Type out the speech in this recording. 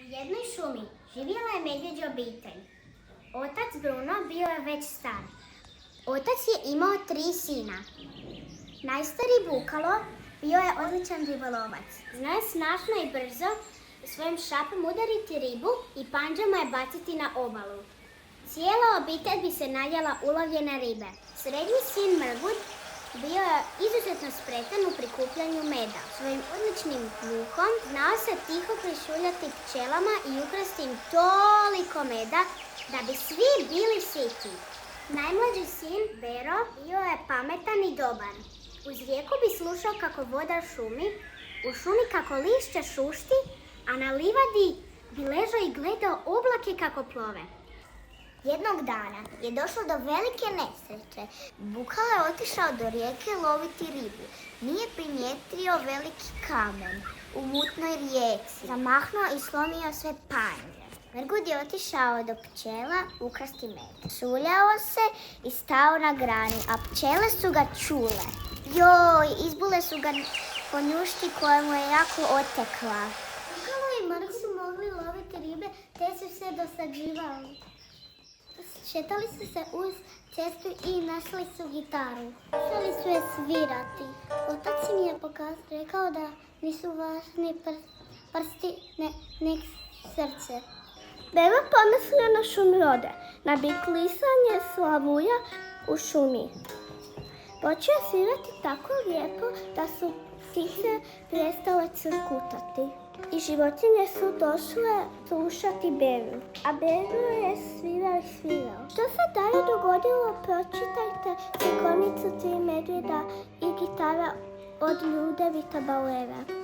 U jednoj šumi živjela je medvjeđa obitelj. Otac Bruno bio je već star. Otac je imao 3 sina. Najstariji Bukalo bio je odličan ribolovac. Znao je snažno i brzo svojim šapom udariti ribu i pandžama je baciti na obalu. Cijela obitelj bi se najela ulovljene ribe. Srednji sin Mrgut bio je izuzetno spretan u prikupljanju meda. Svojim odličnim sluhom znao se tiho prišuljati pčelama i ukrasti im toliko meda da bi svi bili siti. Najmlađi sin, Bero, bio je pametan i dobar. Uz rijeku bi slušao kako voda šumi, u šumi kako lišće šušti, a na livadi bi ležao i gledao oblake kako plove. Jednog dana je došlo do velike nesreće. Bukalo je otišao do rijeke loviti ribu. Nije primijetio veliki kamen u mutnoj rijeci. Zamahnuo i slomio sve panje. Mrgud je otišao do pčela ukrasti med. Šuljao se i stao na grani, a pčele su ga čule. Joj, izbule su ga po njuški koja mu je jako otekla. Bukalo i Mrgud su mogli loviti ribe, te su se dosađivali. Šetali su se uz cestu i našli su gitaru. Počeli su je svirati. Otac im je rekao da nisu važni prsti, nek srce. Beba pomislio na šumrode, na biklisanje slavuja u šumi. Počeo svirati tako lijepo da su ptice prestale crkutati. I životinje su došle slušati Beru, a Beru je svirao i svirao. Što se dalje dogodilo, pročitajte Slikovnicu 3 medvjeda i gitara od Ljudevita Bauera.